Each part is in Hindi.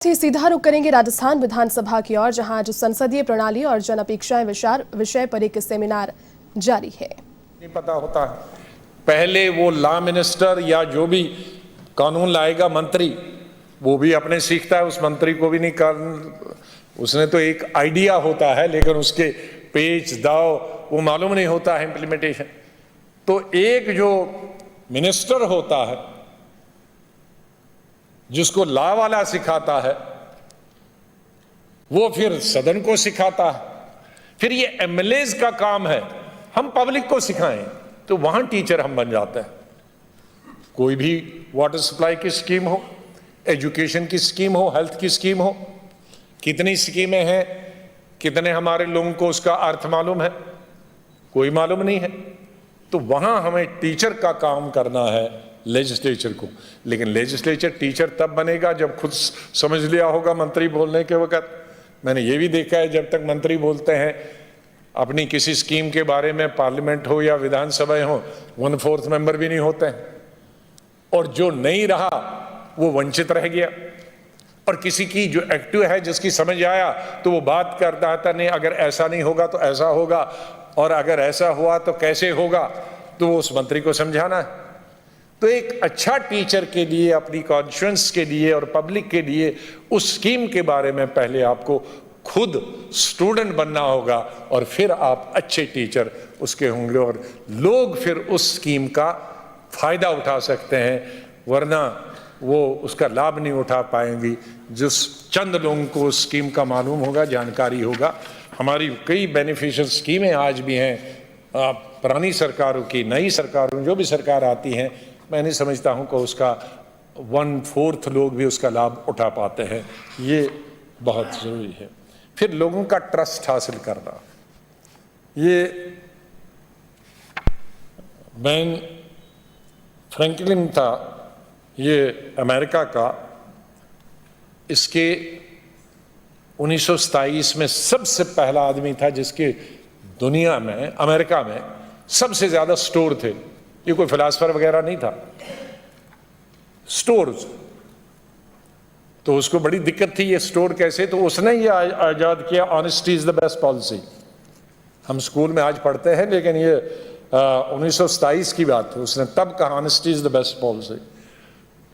से सीधा रुख करेंगे राजस्थान विधानसभा की ओर, जहां आज संसदीय प्रणाली और जन अपेक्षाएं विषय पर एक सेमिनार जारी है। नहीं पता होता है, पहले वो लॉ मिनिस्टर या जो भी कानून लाएगा मंत्री, वो भी अपने सीखता है, उस मंत्री को भी नहीं कर, उसने तो एक आइडिया होता है लेकिन उसके पेच दाव वो मालूम नहीं होता है इम्प्लीमेंटेशन। तो एक जो मिनिस्टर होता है जिसको लॉ वाला सिखाता है, वो फिर सदन को सिखाता है, फिर ये एमएलएज का काम है हम पब्लिक को सिखाएं, तो वहां टीचर हम बन जाते हैं। कोई भी वाटर सप्लाई की स्कीम हो, एजुकेशन की स्कीम हो, हेल्थ की स्कीम हो, कितनी स्कीमें हैं, कितने हमारे लोगों को उसका अर्थ मालूम है, कोई मालूम नहीं है। तो वहां हमें टीचर का काम करना है, लेजिस्लेचर को। लेकिन लेजिस्लेचर टीचर तब बनेगा जब खुद समझ लिया होगा मंत्री बोलने के वक्त। मैंने ये भी देखा है, जब तक मंत्री बोलते हैं अपनी किसी स्कीम के बारे में, पार्लियामेंट हो या विधानसभा हो, 1/4 मेंबर भी नहीं होते हैं, और जो नहीं रहा वो वंचित रह गया। और किसी की जो एक्टिव है, जिसकी समझ आया तो वो बात करता था, नहीं अगर ऐसा नहीं होगा तो ऐसा होगा, और अगर ऐसा हुआ तो कैसे होगा, तो वो उस मंत्री को समझाना है। तो एक अच्छा टीचर के लिए, अपनी कॉन्शियंस के लिए और पब्लिक के लिए उस स्कीम के बारे में पहले आपको खुद स्टूडेंट बनना होगा, और फिर आप अच्छे टीचर उसके होंगे और लोग फिर उस स्कीम का फायदा उठा सकते हैं, वरना वो उसका लाभ नहीं उठा पाएंगी। जिस चंद लोगों को उस स्कीम का मालूम होगा, जानकारी होगा। हमारी कई बेनिफिशियल स्कीमें आज भी हैं, पुरानी सरकारों की, नई सरकारों, जो भी सरकार आती हैं, मैं नहीं समझता हूं कि उसका 1/4 लोग भी उसका लाभ उठा पाते हैं। ये बहुत जरूरी है। फिर लोगों का ट्रस्ट हासिल करना। ये बेन फ्रैंकलिन था, ये अमेरिका का, इसके 1927 में सबसे पहला आदमी था जिसके दुनिया में, अमेरिका में सबसे ज्यादा स्टोर थे। ये कोई फिलासफर वगैरह नहीं था, स्टोर्स। तो उसको बड़ी दिक्कत थी, ये स्टोर कैसे, तो उसने ये आजाद किया, honesty is the best policy. हम स्कूल में आज पढ़ते हैं, लेकिन ये 1927 की बात है, उसने तब कहा honesty is the best policy.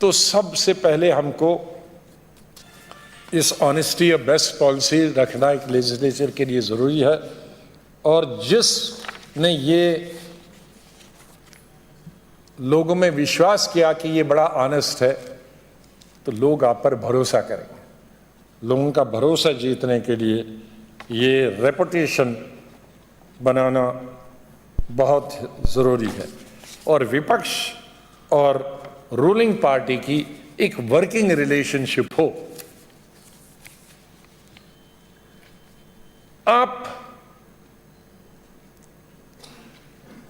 तो सबसे पहले हमको इस ऑनेस्टी और बेस्ट पॉलिसी रखना एक लेजिस्लेचर के लिए जरूरी है। और जिसने ये लोगों में विश्वास किया कि ये बड़ा ऑनेस्ट है, तो लोग आप पर भरोसा करेंगे। लोगों का भरोसा जीतने के लिए ये रेपुटेशन बनाना बहुत ज़रूरी है। और विपक्ष और रूलिंग पार्टी की एक वर्किंग रिलेशनशिप हो। आप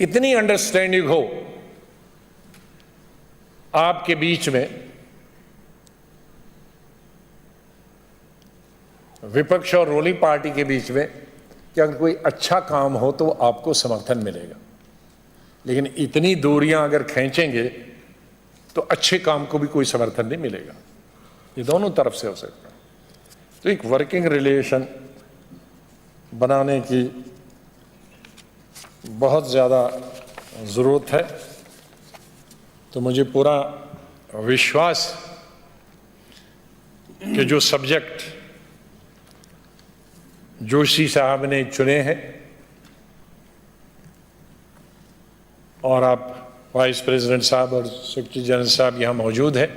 इतनी अंडरस्टैंडिंग हो आपके बीच में, विपक्ष और रूलिंग पार्टी के बीच में, कि अगर कोई अच्छा काम हो तो आपको समर्थन मिलेगा। लेकिन इतनी दूरियां अगर खींचेंगे तो अच्छे काम को भी कोई समर्थन नहीं मिलेगा। ये दोनों तरफ से हो सकता है। तो एक वर्किंग रिलेशन बनाने की बहुत ज़्यादा ज़रूरत है। तो मुझे पूरा विश्वास कि जो सब्जेक्ट जोशी साहब ने चुने हैं, और आप वाइस प्रेसिडेंट साहब और सेक्रेटरी जनरल साहब यहाँ मौजूद हैं,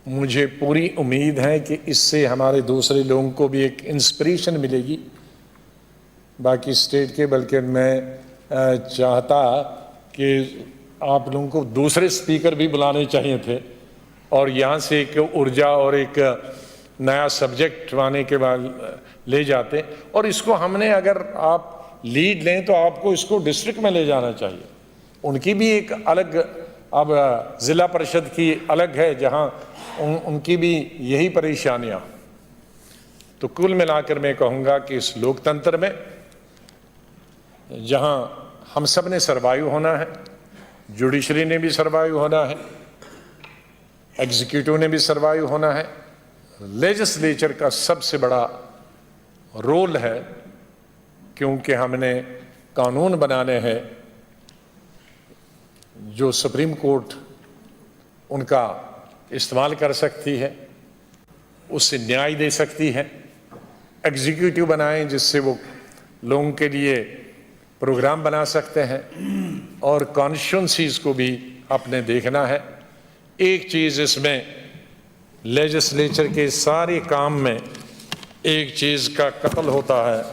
मुझे पूरी उम्मीद है कि इससे हमारे दूसरे लोगों को भी एक इंस्पिरेशन मिलेगी बाकी स्टेट के। बल्कि मैं चाहता कि आप लोगों को दूसरे स्पीकर भी बुलाने चाहिए थे, और यहाँ से एक ऊर्जा और एक नया सब्जेक्ट लाने के बाद ले जाते। और इसको हमने, अगर आप लीड लें तो आपको इसको डिस्ट्रिक्ट में ले जाना चाहिए। उनकी भी एक अलग, अब जिला परिषद की अलग है, जहाँ उनकी भी यही परेशानियां। तो कुल मिलाकर मैं कहूँगा कि इस लोकतंत्र में, जहाँ हम सब ने सर्वाइव होना है, जुडिशरी ने भी सर्वाइव होना है, एग्जीक्यूटिव ने भी सर्वाइव होना है। लेजिस्लेचर का सबसे बड़ा रोल है, क्योंकि हमने कानून बनाने हैं जो सुप्रीम कोर्ट उनका इस्तेमाल कर सकती है, उससे न्याय दे सकती है। एग्जीक्यूटिव बनाएं जिससे वो लोगों के लिए प्रोग्राम बना सकते हैं, और कॉन्स्टिट्यूंसीज को भी अपने देखना है। एक चीज़ इसमें लेजिस्लेचर के सारे काम में एक चीज़ का कत्ल होता है,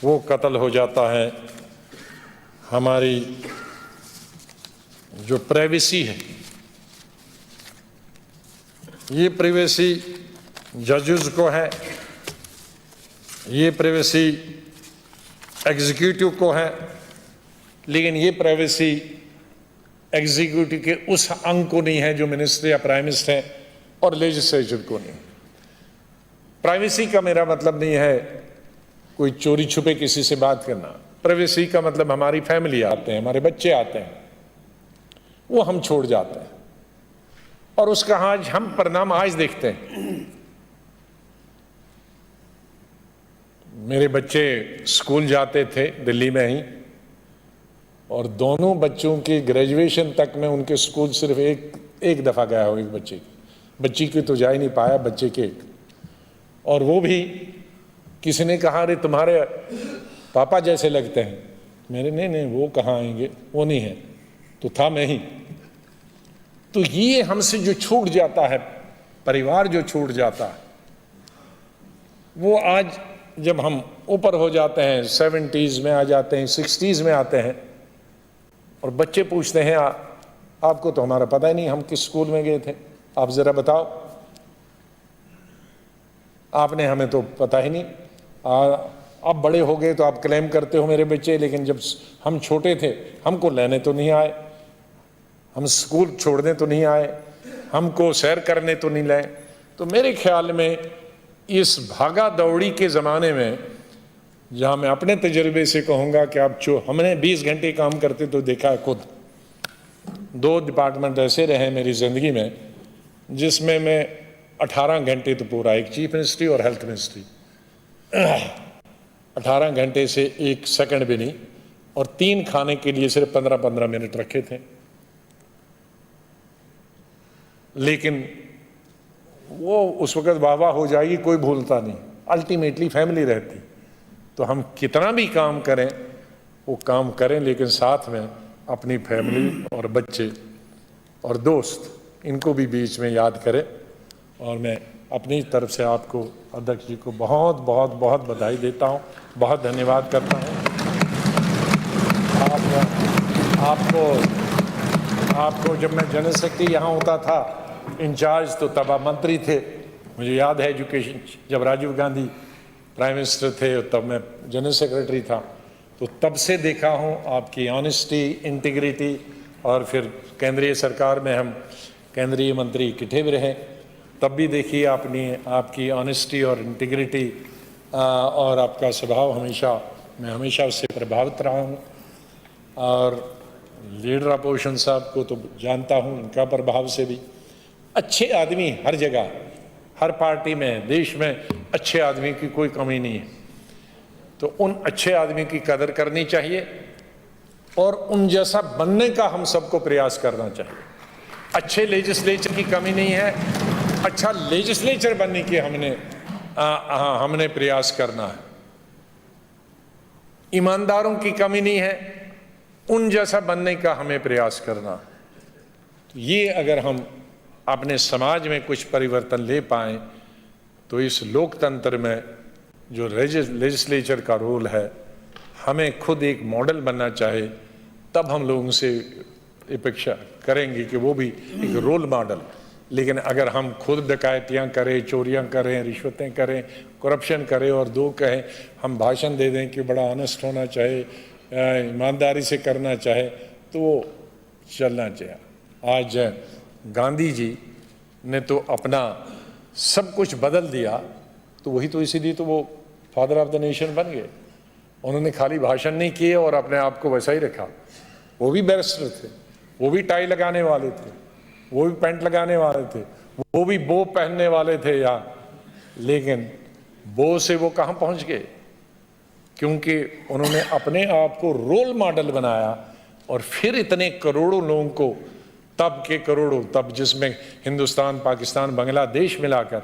वो कत्ल हो जाता है हमारी जो प्राइवेसी है। ये प्राइवेसी जजेस को है, ये प्राइवेसी एग्जीक्यूटिव को है, लेकिन ये प्राइवेसी एग्जीक्यूटिव के उस अंग को नहीं है जो मिनिस्टर या प्राइम मिनिस्टर है, और लेजिस्लेचर को नहीं। प्राइवेसी का मेरा मतलब नहीं है कोई चोरी छुपे किसी से बात करना। प्राइवेसी का मतलब हमारी फैमिली आते हैं, हमारे बच्चे आते हैं, वो हम छोड़ जाते हैं, और उसका आज हम परिणाम आज देखते हैं। मेरे बच्चे स्कूल जाते थे दिल्ली में ही, और दोनों बच्चों की ग्रेजुएशन तक में उनके स्कूल सिर्फ एक दफ़ा गया हो। एक बच्ची की तो जा ही नहीं पाया, बच्चे के एक। और वो भी किसी ने कहा अरे तुम्हारे पापा जैसे लगते हैं। मेरे नहीं वो कहाँ आएंगे, वो नहीं है, तो था मैं ही। तो ये हमसे जो छूट जाता है, परिवार जो छूट जाता है, वो आज जब हम ऊपर हो जाते हैं, 70s में आ जाते हैं, 60s में आते हैं, और बच्चे पूछते हैं आपको तो हमारा पता ही नहीं, हम किस स्कूल में गए थे, आप जरा बताओ, आपने हमें तो पता ही नहीं। अब बड़े हो गए तो आप क्लेम करते हो मेरे बच्चे, लेकिन जब हम छोटे थे हमको लेने तो नहीं आए, हम स्कूल छोड़ने तो नहीं आए, हमको सैर करने तो नहीं लाए। तो मेरे ख्याल में इस भागा दौड़ी के ज़माने में, जहाँ मैं अपने तजुर्बे से कहूँगा कि आप हमने 20 घंटे काम करते तो देखा है खुद। 2 डिपार्टमेंट ऐसे रहे मेरी ज़िंदगी में जिसमें मैं 18 घंटे तो पूरा, एक चीफ मिनिस्ट्री और हेल्थ मिनिस्ट्री, 18 घंटे से 1 सेकंड भी नहीं, और 3 खाने के लिए सिर्फ 15-15 मिनट रखे थे। लेकिन वो उस वक़्त वाह हो जाएगी, कोई भूलता नहीं, अल्टीमेटली फैमिली रहती। तो हम कितना भी काम करें, वो काम करें, लेकिन साथ में अपनी फैमिली और बच्चे और दोस्त, इनको भी बीच में याद करें। और मैं अपनी तरफ से आपको, अध्यक्ष जी को बहुत बहुत बहुत बधाई देता हूँ, बहुत धन्यवाद करता हूँ। आपको जब मैं जनरल सेक्रेटरी यहाँ होता था इंचार्ज, तो तब आप मंत्री थे। मुझे याद है एजुकेशन, जब राजीव गांधी प्राइम मिनिस्टर थे तब मैं जनरल सेक्रेटरी था। तो तब से देखा हूँ आपकी ऑनेस्टी, इंटीग्रिटी, और फिर केंद्रीय सरकार में हम केंद्रीय मंत्री इकट्ठे भी रहे, तब भी देखिए आपकी ऑनेस्टी और इंटीग्रिटी और आपका स्वभाव मैं हमेशा उससे प्रभावित रहा हूँ। और लीडर अपोजिशन साहब को तो जानता हूँ, उनका प्रभाव से भी। अच्छे आदमी हर जगह, हर पार्टी में, देश में अच्छे आदमी की कोई कमी नहीं है। तो उन अच्छे आदमी की कदर करनी चाहिए, और उन जैसा बनने का हम सबको प्रयास करना चाहिए। अच्छे लेजिस्लेचर की कमी नहीं है, अच्छा लेजिस्लेचर बनने की हमने प्रयास करना है। ईमानदारों की कमी नहीं है, उन जैसा बनने का हमें प्रयास करना। तो ये अगर हम अपने समाज में कुछ परिवर्तन ले पाएं, तो इस लोकतंत्र में जो लेजिस्लेचर का रोल है, हमें खुद एक मॉडल बनना चाहिए। तब हम लोगों से अपेक्षा करेंगे कि वो भी एक रोल मॉडल। लेकिन अगर हम खुद डकैतियाँ करें, चोरियाँ करें, रिश्वतें करें, करप्शन करें, और दो कहें, हम भाषण दे दें कि बड़ा ऑनेस्ट होना चाहिए, ईमानदारी से करना चाहे, तो वो चलना चाहिए। आज गांधी जी ने तो अपना सब कुछ बदल दिया, तो वही तो, इसीलिए तो वो फादर ऑफ द नेशन बन गए। उन्होंने खाली भाषण नहीं किए और अपने आप को वैसा ही रखा। वो भी बैरिस्टर थे, वो भी टाई लगाने वाले थे, वो भी पैंट लगाने वाले थे, वो भी बो पहनने वाले थे यहाँ, लेकिन बो से वो कहाँ पहुँच गए? क्योंकि उन्होंने अपने आप को रोल मॉडल बनाया और फिर इतने करोड़ों लोगों को, तब के करोड़ों, तब जिसमें हिंदुस्तान, पाकिस्तान, बांग्लादेश मिलाकर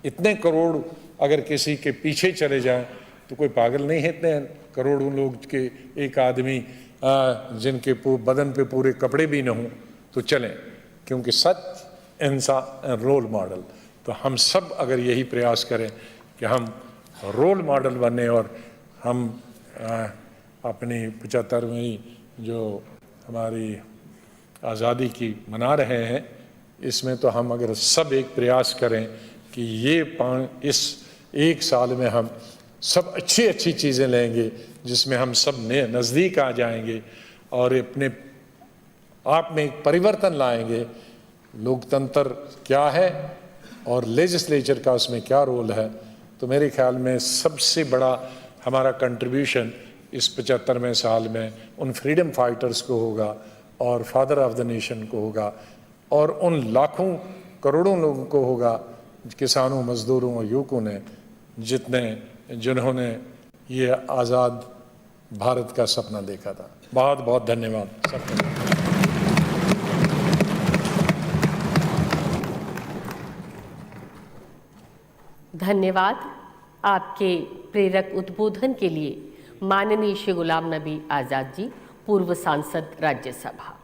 इतने करोड़ अगर किसी के पीछे चले जाएं तो कोई पागल नहीं है इतने करोड़ों लोग के एक आदमी जिनके बदन पे पूरे कपड़े भी न हों तो चलें, क्योंकि सच इंसान रोल मॉडल। तो हम सब अगर यही प्रयास करें कि हम रोल मॉडल बने और हम अपनी 75वीं जो हमारी आज़ादी की मना रहे हैं, इसमें तो हम अगर सब एक प्रयास करें कि इस एक साल में हम सब अच्छी अच्छी चीज़ें लेंगे जिसमें हम सब नज़दीक आ जाएंगे और अपने आप में एक परिवर्तन लाएंगे। लोकतंत्र क्या है और लेजिस्लेचर का उसमें क्या रोल है, तो मेरे ख्याल में सबसे बड़ा हमारा कंट्रीब्यूशन इस 75वें साल में उन फ्रीडम फाइटर्स को होगा और फादर ऑफ द नेशन को होगा और उन लाखों करोड़ों लोगों को होगा, किसानों, मजदूरों और युवकों ने जिन्होंने ये आज़ाद भारत का सपना देखा था। बहुत बहुत धन्यवाद सबको। धन्यवाद आपके प्रेरक उद्बोधन के लिए माननीय श्री गुलाम नबी आज़ाद जी, पूर्व सांसद राज्यसभा।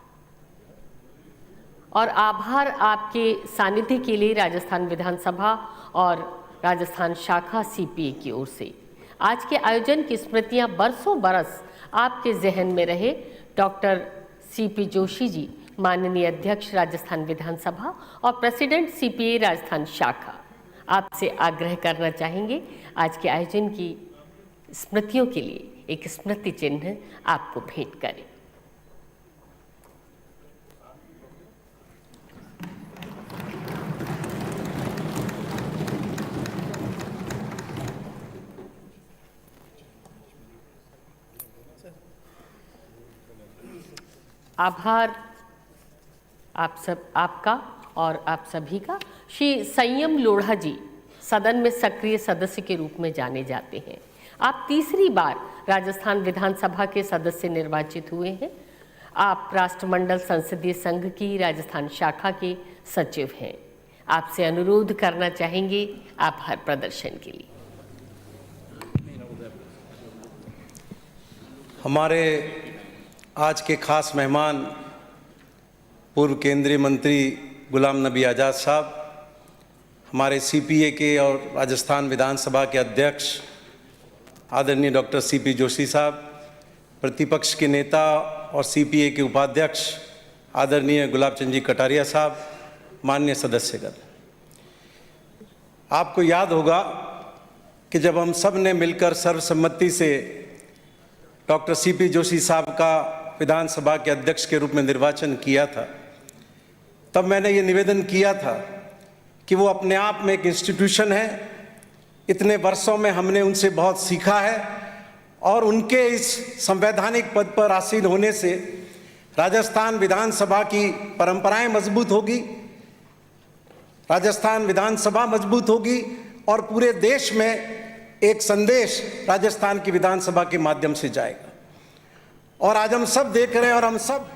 और आभार आपके सानिध्य के लिए राजस्थान विधानसभा और राजस्थान शाखा सीपीए की ओर से। आज के आयोजन की स्मृतियां बरसों बरस आपके जहन में रहे। डॉक्टर सीपी जोशी जी, माननीय अध्यक्ष राजस्थान विधानसभा और प्रेसिडेंट सीपीए राजस्थान शाखा, आपसे आग्रह करना चाहेंगे आज के आयोजन की स्मृतियों के लिए एक स्मृति चिन्ह आपको भेंट करें। आभार आपका और आप सभी का। श्री संयम लोढ़ा जी सदन में सक्रिय सदस्य के रूप में जाने जाते हैं। आप तीसरी बार राजस्थान विधानसभा के सदस्य निर्वाचित हुए हैं। आप राष्ट्रमंडल संसदीय संघ की राजस्थान शाखा के सचिव हैं। आपसे अनुरोध करना चाहेंगे आभार प्रदर्शन के लिए। हमारे आज के खास मेहमान पूर्व केंद्रीय मंत्री गुलाम नबी आज़ाद साहब, हमारे सीपीए के और राजस्थान विधानसभा के अध्यक्ष आदरणीय डॉक्टर सीपी जोशी साहब, प्रतिपक्ष के नेता और सीपीए के उपाध्यक्ष आदरणीय गुलाब चंद जी कटारिया साहब, माननीय सदस्यगण, आपको याद होगा कि जब हम सब ने मिलकर सर्वसम्मति से डॉक्टर सीपी जोशी साहब का विधानसभा के अध्यक्ष के रूप में निर्वाचन किया था, तब मैंने ये निवेदन किया था कि वो अपने आप में एक इंस्टीट्यूशन है। इतने वर्षों में हमने उनसे बहुत सीखा है और उनके इस संवैधानिक पद पर आसीन होने से राजस्थान विधानसभा की परंपराएं मजबूत होगी, राजस्थान विधानसभा मजबूत होगी और पूरे देश में एक संदेश राजस्थान की विधानसभा के माध्यम से जाएगा। और आज हम सब देख रहे हैं और हम सब